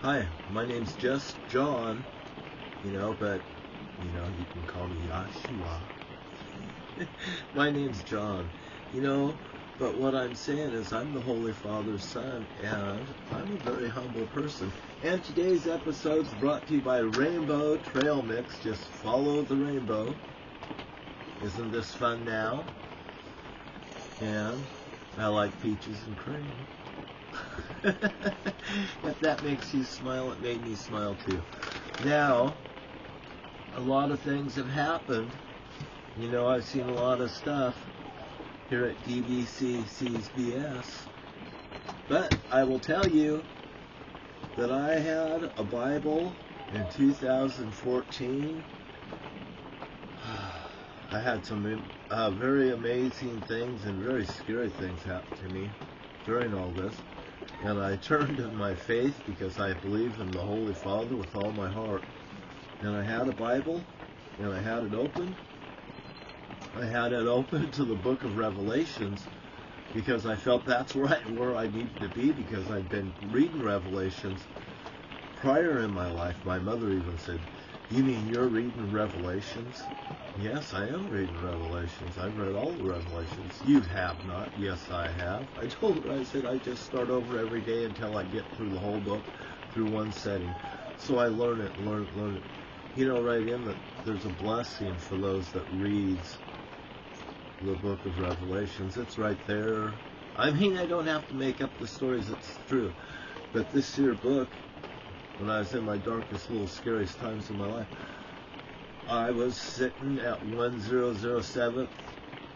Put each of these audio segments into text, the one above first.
Hi, my name's just John, but, you can call me Yahshua. My name's John, but what I'm saying is I'm the Holy Father's son, and I'm a very humble person. And today's episode's brought to you by Rainbow Trail Mix. Just follow the rainbow. Isn't this fun now? And I like peaches and cream. If that makes you smile, it made me smile too. Now, a lot of things have happened. I've seen a lot of stuff here at DBCC's BS. But I will tell you that I had a Bible in 2014. I had some very amazing things and very scary things happen to me during all this. And I turned to my faith because I believed in the Holy Father with all my heart. And I had a Bible, and I had it open. I had it open to the book of Revelations because I felt that's right where I needed to be, because I'd been reading Revelations prior in my life. My mother even said, "You mean you're reading Revelations?" Yes, I am reading Revelations. I've read all the Revelations. You have not. Yes, I have. I told her, I said, I just start over every day until I get through the whole book, through one setting. So I learn it. Right in that there's a blessing for those that reads the book of Revelations. It's right there. I mean, I don't have to make up the stories. It's true. But this here book, when I was in my darkest, little scariest times in my life, I was sitting at 1007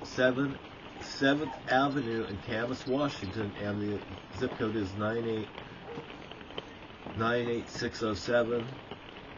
7th Avenue in Camas, Washington, and the zip code is 98607.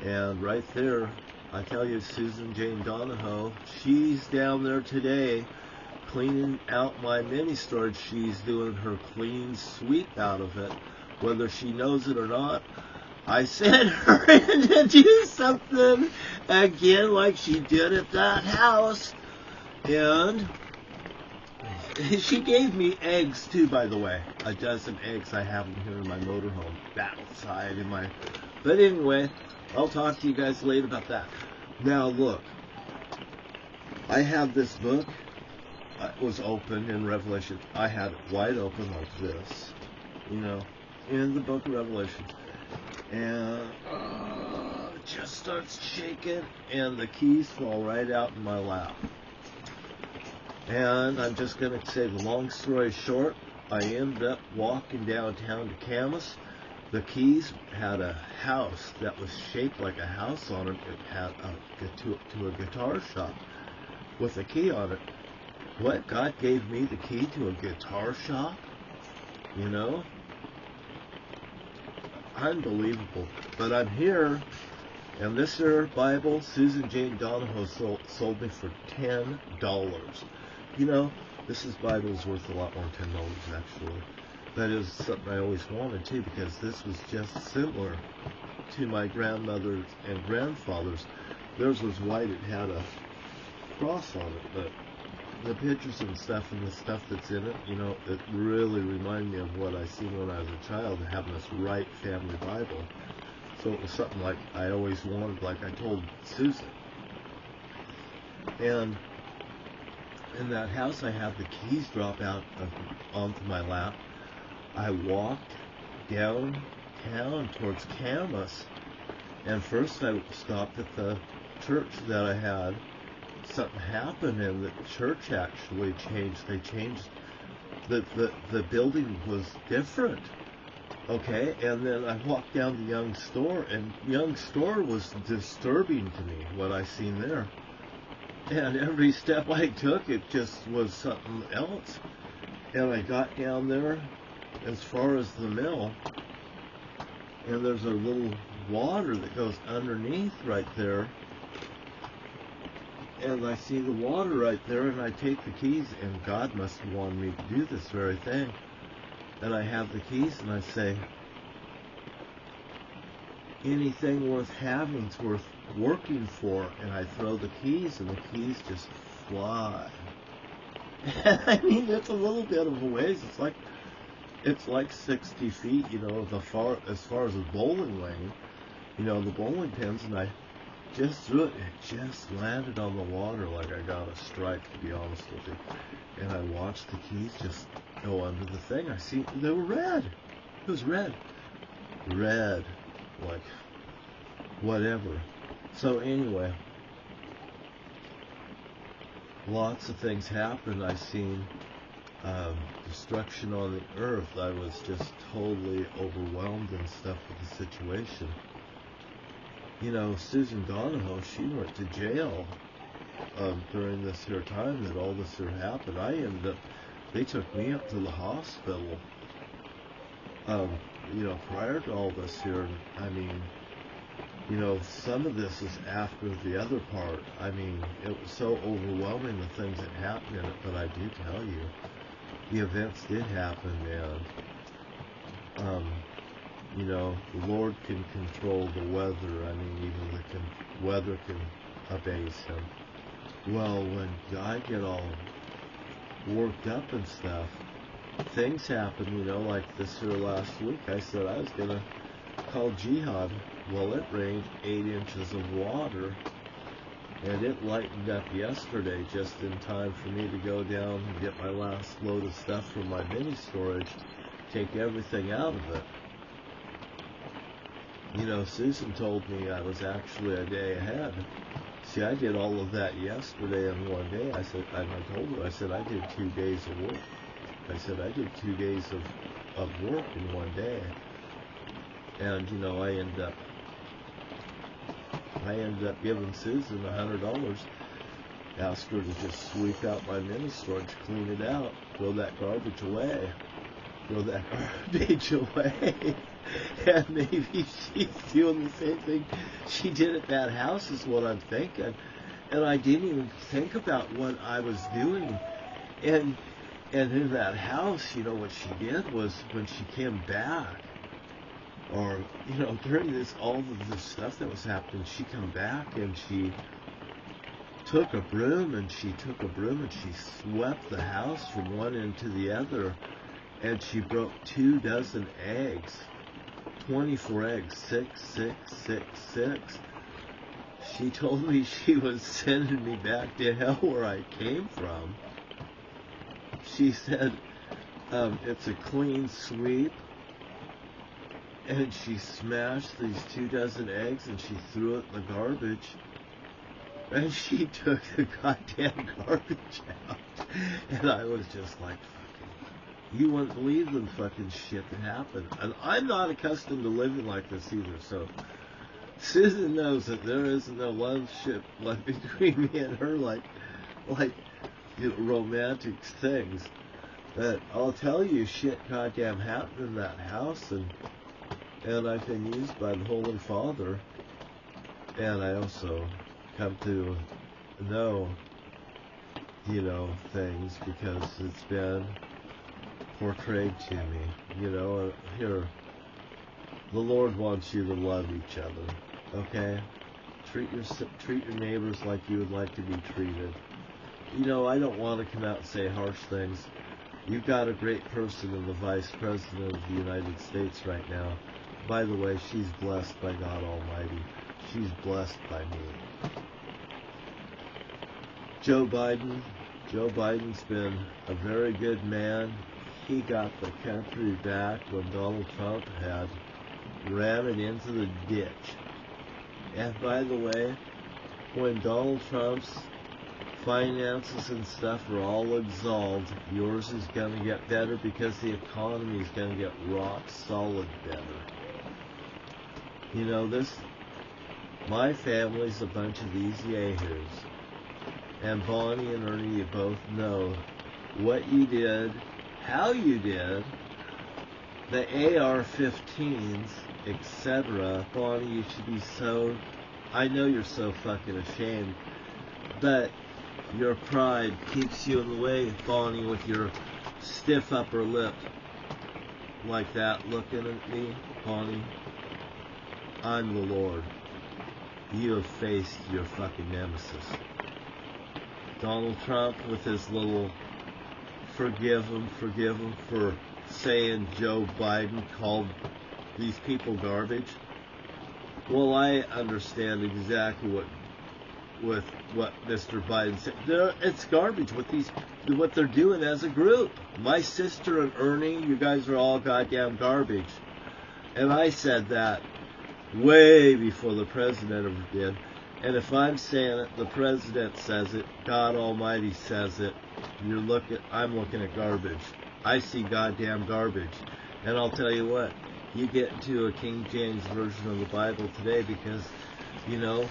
And right there, I tell you, Susan Jane Donahoe, she's down there today cleaning out my mini storage. She's doing her clean sweep out of it, whether she knows it or not. I sent her in to do something again like she did at that house. And she gave me eggs too, by the way. A dozen eggs. I have them here in my motorhome, outside in my... But anyway, I'll talk to you guys later about that. Now look, I have this book. It was open in Revelation. I had it wide open like this, in the book of Revelation. And it just starts shaking, and the keys fall right out in my lap. And I'm just going to say the long story short, I ended up walking downtown to Camas. The keys had a house that was shaped like a house on it. It had to a guitar shop with a key on it. What? God gave me the key to a guitar shop? Unbelievable. But I'm here, and this here Bible, Susan Jane Donahoe sold me for $10. This Bible is worth a lot more than $10, actually. That is something I always wanted, too, because this was just similar to my grandmother's and grandfather's. Theirs was white. It had a cross on it, but the pictures and stuff and the stuff that's in it, it really reminded me of what I seen when I was a child, having this right family Bible. So it was something like I always wanted, like I told Susan. And in that house, I had the keys drop out onto my lap. I walked downtown towards Camas, and first I stopped at the church that I had. Something happened, and the church actually changed. They changed the building was different. Okay, and then I walked down to Young's store, and Young's store was disturbing to me, what I seen there. And every step I took, it just was something else. And I got down there as far as the mill, and there's a little water that goes underneath right there. And I see the water right there, and I take the keys, and God must have wanted me to do this very thing. And I have the keys, and I say, anything worth having is worth working for. And I throw the keys, and the keys just fly. I mean, it's a little bit of a ways. It's like it's like 60 feet, you know, as far as the bowling lane, you know, the bowling pins, and I just threw it. It just landed on the water like I got a strike, to be honest with you. And I watched the keys just go under the thing. I see they were red. It was red. Red. Like, whatever. So anyway, lots of things happened. I seen destruction on the earth. I was just totally overwhelmed and stuff with the situation. You know, Susan Donahoe, she went to jail during this here time that all this here happened. They took me up to the hospital, you know, prior to all this here. I mean, you know, some of this is after the other part. I mean, it was so overwhelming, the things that happened in it, but I do tell you, the events did happen, and, you know, the Lord can control the weather. I mean, even the weather can abase him. Well, when I get all worked up and stuff, things happen, you know, like this here last week. I said I was going to call jihad. Well, it rained 8 inches of water, and it lightened up yesterday just in time for me to go down and get my last load of stuff from my mini storage, take everything out of it. You know, Susan told me I was actually a day ahead. See, I did all of that yesterday in one day. I told her, I said, I did 2 days of work. I said, I did 2 days of work in one day. And, you know, I ended up giving Susan $100, asked her to just sweep out my mini storage, clean it out, throw that garbage away. And maybe she's doing the same thing she did at that house, is what I'm thinking. And I didn't even think about what I was doing. And in that house, you know, what she did was, when she came back, or, you know, during all of this stuff that was happening, she come back and she took a broom and she swept the house from one end to the other, and she broke 24 eggs. 24 eggs, 6, 6, 6, 6. She told me she was sending me back to hell where I came from. She said, it's a clean sweep. And she smashed these 24 eggs and she threw it in the garbage. And she took the goddamn garbage out. And I was just like, you wouldn't believe the fucking shit that happened. And I'm not accustomed to living like this either, so Susan knows that there isn't no love ship left between me and her, like you know, romantic things. But I'll tell you, shit goddamn happened in that house, and I've been used by the Holy Father, and I also come to know, you know, things because it's been portrayed to me. You know, here, the Lord wants you to love each other, okay? Treat your neighbors like you would like to be treated. You know, I don't want to come out and say harsh things. You've got a great person in the Vice President of the United States right now. By the way, she's blessed by God Almighty. She's blessed by me. Joe Biden's been a very good man. He got the country back when Donald Trump had ran it into the ditch. And by the way, when Donald Trump's finances and stuff are all absolved, yours is going to get better because the economy is going to get rock solid better. You know, my family's a bunch of these yahoos. And Bonnie and Ernie, you both know what you did, how you did, the AR-15s, etc. Bonnie, you should be so, I know you're so fucking ashamed, but your pride keeps you in the way, Bonnie, with your stiff upper lip like that looking at me. Bonnie, I'm the Lord. You have faced your fucking nemesis. Donald Trump with his little forgive him saying Joe Biden called these people garbage. Well, I understand exactly what Mr. Biden said. It's garbage what they're doing as a group. My sister and Ernie, you guys are all goddamn garbage. And I said that way before the president ever did. And if I'm saying it, the president says it, God Almighty says it, I'm looking at garbage. I see goddamn garbage. And I'll tell you what, you get into a King James version of the Bible today because, you know,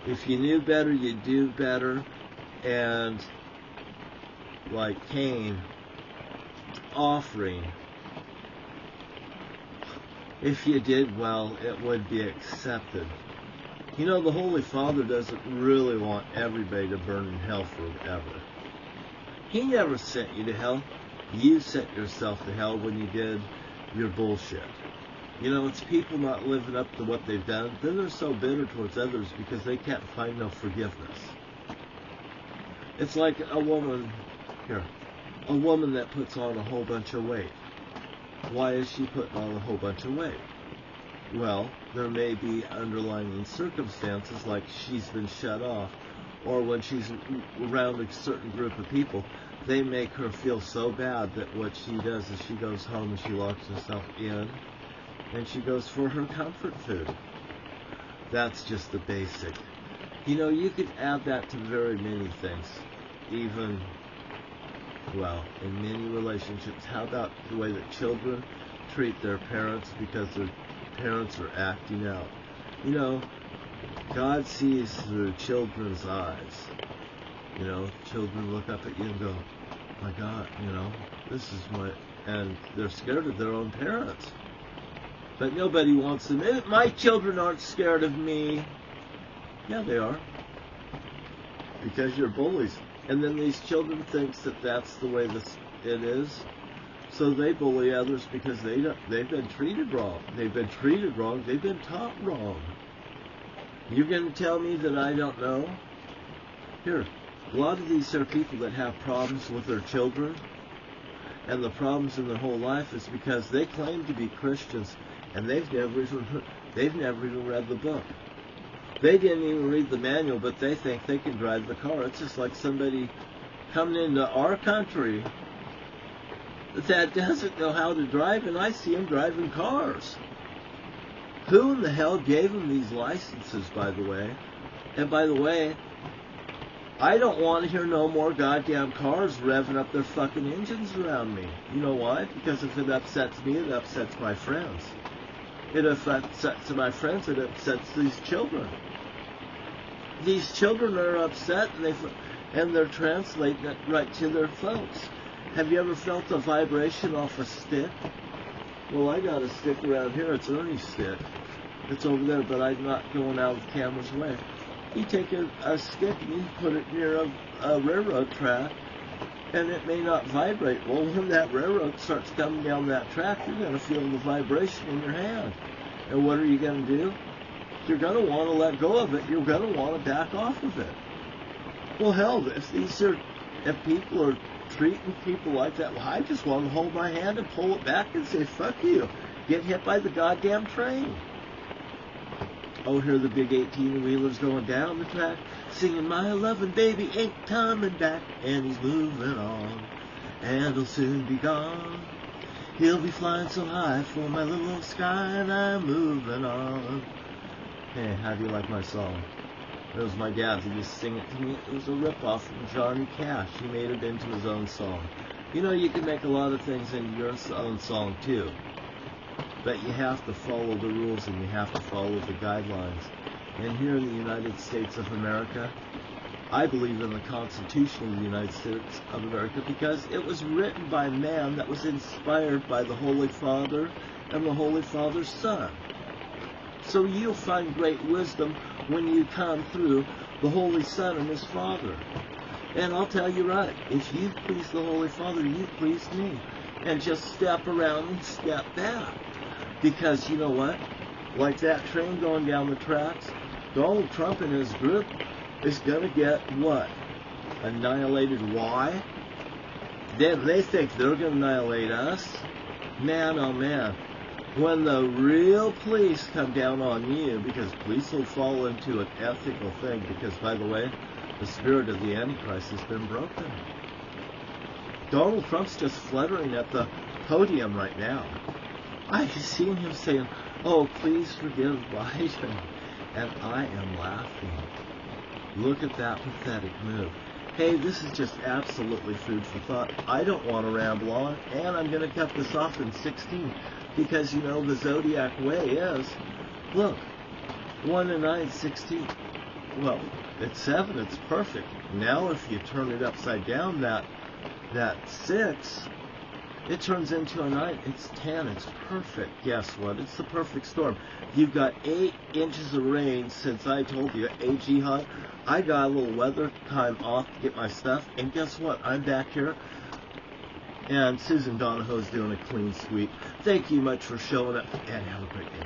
if you knew better, you'd do better. And like Cain, offering, if you did well, it would be accepted. You know, the Holy Father doesn't really want everybody to burn in hell forever. He never sent you to hell. You sent yourself to hell when you did your bullshit. You know, it's people not living up to what they've done. Then they're so bitter towards others because they can't find no forgiveness. It's like a woman that puts on a whole bunch of weight. Why is she putting on a whole bunch of weight? Well, there may be underlying circumstances like she's been shut off, or when she's around a certain group of people, they make her feel so bad that what she does is she goes home and she locks herself in and she goes for her comfort food. That's just the basic. You know, you could add that to very many things. Even, well, in many relationships. How about the way that children treat their parents because their parents are acting out? You know, God sees through children's eyes. You know, children look up at you and go, my God, you know, this is and they're scared of their own parents. But nobody wants them. My children aren't scared of me. Yeah, they are. Because you're bullies. And then these children think that that's the way it is. So they bully others because they've been treated wrong. They've been treated wrong. They've been taught wrong. You're going to tell me that I don't know? Here, a lot of these are people that have problems with their children. And the problems in their whole life is because they claim to be Christians and they've never even read the book. They didn't even read the manual, but they think they can drive the car. It's just like somebody coming into our country that doesn't know how to drive, and I see them driving cars. Who in the hell gave them these licenses, by the way? And by the way, I don't want to hear no more goddamn cars revving up their fucking engines around me. You know why? Because if it upsets me, it upsets my friends. It upsets my friends, it upsets these children. These children are upset and they're translating it right to their folks. Have you ever felt a vibration off a stick? Well, I got a stick around here. It's Ernie's stick. It's over there, but I'm not going out of the camera's way. You take a stick and you put it near a railroad track, and it may not vibrate. Well, when that railroad starts coming down that track, you're going to feel the vibration in your hand. And what are you going to do? You're going to want to let go of it. You're going to want to back off of it. Well, hell, if people are treating people like that, well, I just want to hold my hand and pull it back and say, fuck you. Get hit by the goddamn train. Oh, here are the big 18-wheelers going down the track, singing, my loving baby ain't coming back, and he's moving on, and he'll soon be gone. He'll be flying so high for my little old sky, and I'm moving on. Hey, how do you like my song? It was my dad who used to sing it to me. It was a ripoff from Johnny Cash. He made it into his own song. You know, you can make a lot of things into your own song, too. But you have to follow the rules and you have to follow the guidelines. And here in the United States of America, I believe in the Constitution of the United States of America because it was written by man that was inspired by the Holy Father and the Holy Father's Son. So you'll find great wisdom when you come through the Holy Son and His Father. And I'll tell you right, if you please the Holy Father, you please me. And just step around and step back. Because you know what? Like that train going down the tracks, Donald Trump and his group is going to get what? Annihilated. Why? They think they're going to annihilate us. Man, oh man. When the real police come down on you, because police will fall into an ethical thing, because, by the way, the spirit of the Antichrist has been broken. Donald Trump's just fluttering at the podium right now. I've seen him saying, "Oh, please forgive Biden," and I am laughing. Look at that pathetic move. Hey, this is just absolutely food for thought. I don't want to ramble on, and I'm going to cut this off in 16, because, you know, the Zodiac way is, look, 1 and 9, 16. Well, it's 7, it's perfect. Now if you turn it upside down, that 6, it turns into a 9. It's 10. It's perfect. Guess what? It's the perfect storm. You've got 8 inches of rain since I told you, hey, Jihad, I got a little weather time off to get my stuff, and guess what? I'm back here, and Susan Donahoe's doing a clean sweep. Thank you much for showing up, and have a great day.